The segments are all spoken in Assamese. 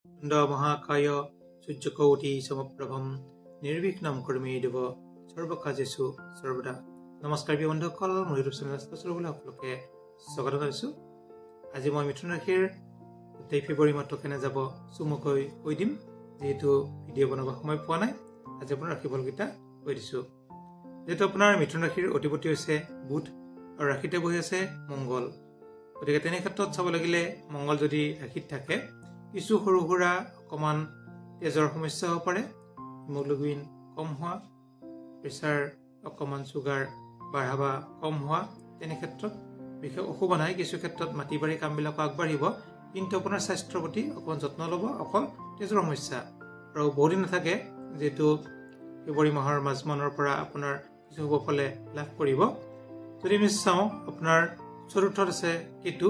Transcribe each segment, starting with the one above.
মহাকায় সূৰ্যকৌটি সমপ্ৰভম নিৰ্বিঘ্নম কুৰ্মে দেব সৰ্বকাৰ্যেষু সৰ্বদা। নমস্কাৰ প্ৰিয় বন্ধুসকল, মোৰ ইউটিউব চেনেল সকলোকে স্বাগত জনাইছোঁ। আজি মই মিথুন ৰাশিৰ গোটেই ফেব্ৰুৱাৰী মাহটো কেনে যাব চমুকৈ কৈ দিম। যেহেতু ভিডিঅ' বনাব সময় পোৱা নাই, আজি আপোনাৰ ৰাশিফলকেইটা কৈ দিছোঁ। যেহেতু আপোনাৰ মিথুন ৰাশিৰ অধিপতি হৈছে বুধ আৰু ৰাশিতে বহি আছে মংগল, গতিকে তেনে ক্ষেত্ৰত চাব লাগিলে মংগল যদি ৰাশিত থাকে কিছু সৰু সুৰা অকণমান তেজৰ সমস্যা হ'ব পাৰে। হিমোগ্লোবিন কম হোৱা, প্ৰেছাৰ অকণমান চুগাৰ বাঢ়া বা কম হোৱা, তেনে ক্ষেত্ৰত বিশেষ অসুবিধা নাই। কিছু ক্ষেত্ৰত মাটি বাৰী কামবিলাকো আগবাঢ়িব, কিন্তু আপোনাৰ স্বাস্থ্যৰ প্ৰতি অকণমান যত্ন ল'ব। অকল তেজৰ সমস্যা আৰু বহুদিন নাথাকে, যিহেতু ফেব্ৰুৱাৰী মাহৰ মাজমানৰ পৰা আপোনাৰ কিছু শুভ ফলে লাভ কৰিব। যদি আমি চাওঁ আপোনাৰ চতুৰ্থত আছে কেতু।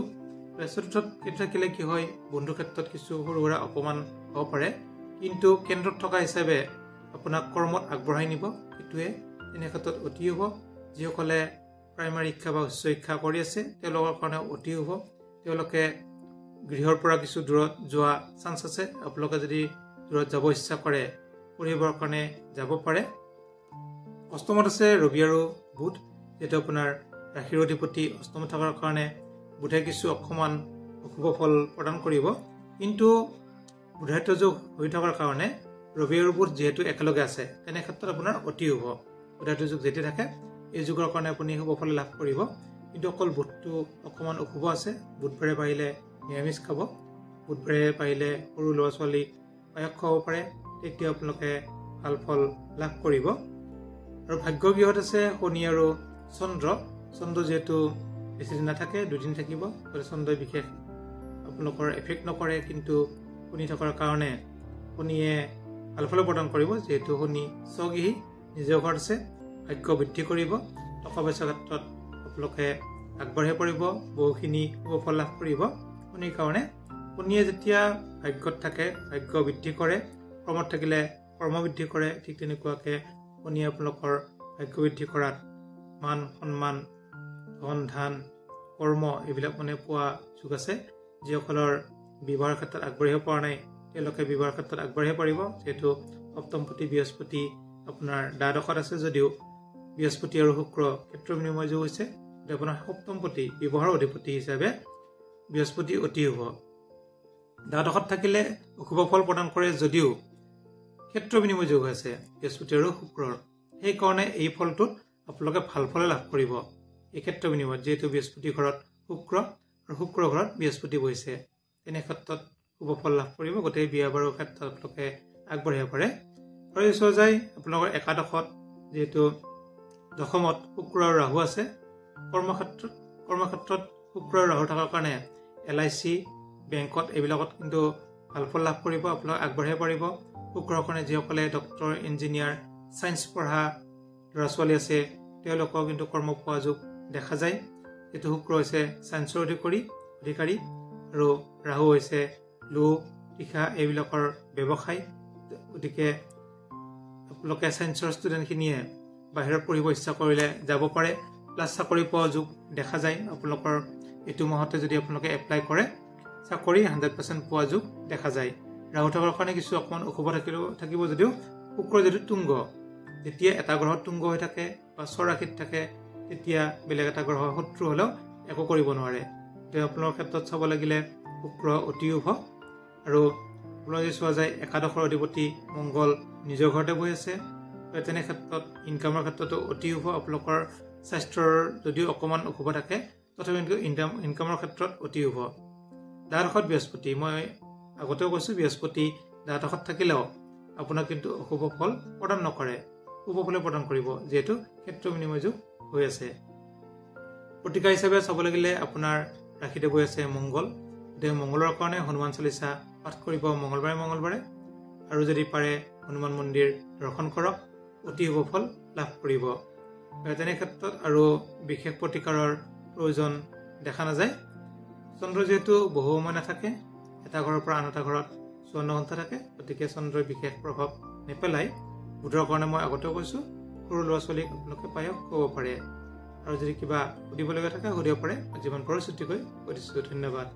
চতুৰ্থত কেতু থাকিলে কি হয়, বন্ধুৰ ক্ষেত্ৰত কিছু সৰু সুৰা অপমান হ'ব পাৰে, কিন্তু কেন্দ্ৰত থকা হিচাপে আপোনাক কৰ্মত আগবঢ়াই নিব কেতুৱে। তেনে ক্ষেত্ৰত অতি হ'ব। যিসকলে প্ৰাইমাৰী শিক্ষা বা উচ্চ শিক্ষা কৰি আছে তেওঁলোকৰ কাৰণে অতি হ'ব। তেওঁলোকে গৃহৰ পৰা কিছু দূৰত যোৱা চান্স আছে। আপোনালোকে যদি দূৰত যাব ইচ্ছা কৰে পঢ়িবৰ কাৰণে যাব পাৰে। অষ্টমত আছে ৰবি আৰু বুধ। যিহেতু আপোনাৰ ৰাশিৰ অধিপতি অষ্টমত থকাৰ কাৰণে বুধে কিছু অকণমান অশুভ ফল প্ৰদান কৰিব, কিন্তু বুধায়িত্ব যোগ হৈ থকাৰ কাৰণে ৰবি আৰু বুধ যিহেতু একেলগে আছে, তেনে ক্ষেত্ৰত আপোনাৰ অতি শুভ। বুধায়িত্ব যোগ যেতিয়া থাকে এই যুগৰ কাৰণে আপুনি শুভ ফল লাভ কৰিব, কিন্তু অকল বুধটো অকণমান অশুভ আছে। বুধবাৰে পাৰিলে নিৰামিষ খাব, বুধবাৰে পাৰিলে সৰু ল'ৰা ছোৱালীক পায়স খুৱাব পাৰে, তেতিয়া আপোনালোকে ভাল ফল লাভ কৰিব। আৰু ভাগ্য গৃহত আছে শনি আৰু চন্দ্ৰ। চন্দ্ৰ যিহেতু বেছিদিন নাথাকে, দুদিন থাকিব, গতিকে চন্দ্ৰই বিশেষ আপোনালোকৰ এফেক্ট নকৰে, কিন্তু শনি থকাৰ কাৰণে শনিয়ে ভাল ফল প্ৰদান কৰিব। যিহেতু শনি স্বগৃহী, নিজৰ ঘৰত আছে, ভাগ্য বৃদ্ধি কৰিব। টকা পইচাৰ ক্ষেত্ৰত আপোনালোকে আগবাঢ়ি পৰিব, বহুখিনি শুভ ফল লাভ কৰিব শনিৰ কাৰণে। শনিয়ে যেতিয়া ভাগ্যত থাকে ভাগ্য বৃদ্ধি কৰে, কৰ্মত থাকিলে কৰ্ম বৃদ্ধি কৰে। ঠিক তেনেকুৱাকৈ শনিয়ে আপোনালোকৰ ভাগ্য বৃদ্ধি কৰাত মান সন্মান, ধন ধান, কৰ্ম এইবিলাক পোৱা যুগ আছে। যিসকলৰ বিবাহৰ ক্ষেত্ৰত আগবাঢ়িব পৰা নাই তেওঁলোকে বিবাহৰ ক্ষেত্ৰত আগবাঢ়িব পাৰিব। যিহেতু সপ্তমপতি বৃহস্পতি আপোনাৰ দ্বাদশত আছে, যদিও বৃহস্পতি আৰু শুক্ৰ ক্ষেত্ৰ বিনিময় যোগ হৈছে, আপোনাৰ সপ্তমপতি বিবাহৰ অধিপতি হিচাপে বৃহস্পতি অতি শুভ। দ্বাদশত থাকিলে অশুভ ফল প্ৰদান কৰে, যদিও ক্ষেত্ৰ বিনিময় যোগ আছে বৃহস্পতি আৰু শুক্ৰৰ। সেইকাৰণে এই ফলটোত আপোনালোকে ভাল ফলে লাভ কৰিব এই ক্ষেত্ৰ বিনিময়ত। যিহেতু বৃহস্পতি ঘৰত শুক্ৰ আৰু শুক্ৰ ঘৰত বৃহস্পতি বহিছে, তেনে ক্ষেত্ৰত শুভ ফল লাভ কৰিব। গোটেই বিয়া বাৰুৰ ক্ষেত্ৰত আপোনালোকে আগবাঢ়িব পাৰে। আৰু চোৱা যায় আপোনালোকৰ একাদশত, যিহেতু দশমত শুক্ৰ আৰু ৰাহু আছে। কৰ্মক্ষেত্ৰত শুক্ৰ আৰু ৰাহু থকাৰ কাৰণে LIC, বেংকত এইবিলাকত কিন্তু ভাল ফল লাভ কৰিব, আপোনালোকে আগবাঢ়িব পাৰিব। শুক্ৰৰ কাৰণে যিসকলে ডক্টৰ, ইঞ্জিনিয়াৰ, ছায়েন্স পঢ়া ল'ৰা ছোৱালী আছে তেওঁলোকক কিন্তু কৰ্ম পোৱা যোগ দেখা যায়। যিহেতু শুক্ৰ হৈছে ছায়েন্সৰ অধিকাৰী আৰু ৰাহু হৈছে লো, তীখা এইবিলাকৰ ব্যৱসায়। গতিকে আপোনালোকে ছায়েন্সৰ ষ্টুডেণ্টখিনিয়ে বাহিৰত পঢ়িব ইচ্ছা কৰিলে যাব পাৰে, প্লাছ চাকৰি পোৱা যোগ দেখা যায়। আপোনালোকৰ এইটো মাহতে যদি আপোনালোকে এপ্লাই কৰে চাকৰি 100% পোৱা যোগ দেখা যায়। ৰাহু থকাৰ কাৰণে কিছু অকণমান অশুভ থাকিব, যদিও শুক্ৰ যিটো তুংগ, যেতিয়া এটা গ্ৰহ তুংগ হৈ থাকে বা স্বৰাশিত থাকে তেতিয়া বেলেগ এটা গ্ৰহ শত্ৰু হ'লেও একো কৰিব নোৱাৰে। গতিকে আপোনালোকৰ ক্ষেত্ৰত চাব লাগিলে শুক্ৰ অতি শুভ। আৰু আপোনাৰ যদি চোৱা যায় একাদশৰ অধিপতি মংগল নিজৰ ঘৰতে বহি আছে, তেনে ক্ষেত্ৰত ইনকামৰ ক্ষেত্ৰতো অতি শুভ। আপোনালোকৰ স্বাস্থ্যৰ যদিও অকণমান অশুভ থাকে তথাপিও ইনকামৰ ক্ষেত্ৰত অতি শুভ। দ্বাদশত বৃহস্পতি, মই আগতেও কৈছোঁ বৃহস্পতি দ্বাদশত থাকিলেও আপোনাক কিন্তু অশুভ ফল প্ৰদান নকৰে, শুভ ফলে প্ৰদান কৰিব, যিহেতু ক্ষেত্ৰ বিনিময় যোগ হৈ আছে। প্ৰতিকাৰ হিচাপে চাব লাগিলে আপোনাৰ ৰাশিতে বহি আছে মংগল। গতিকে মংগলৰ কাৰণে হনুমান চালিচা পাঠ কৰিব মংগলবাৰে, আৰু যদি পাৰে হনুমান মন্দিৰ দৰ্শন কৰক, অতি শুভ ফল লাভ কৰিব। তেনে ক্ষেত্ৰত আৰু বিশেষ প্ৰতিকাৰৰ প্ৰয়োজন দেখা নাযায়। চন্দ্ৰ যিহেতু বহু সময় নাথাকে, এটা ঘৰৰ পৰা আন এটা ঘৰত 54 ঘণ্টা থাকে, গতিকে চন্দ্ৰই বিশেষ প্ৰভাৱ নেপেলায়। বুধৰ কাৰণে মই আগতেও কৈছোঁ সৰু ল'ৰা ছোৱালীক আপোনালোকে পায়স খুৱাব পাৰে। আৰু যদি কিবা সুধিবলগীয়া থাকে সুধিব পাৰে, যিমান পাৰোঁ ছুটিকৈ কৈ দিছোঁ। ধন্যবাদ।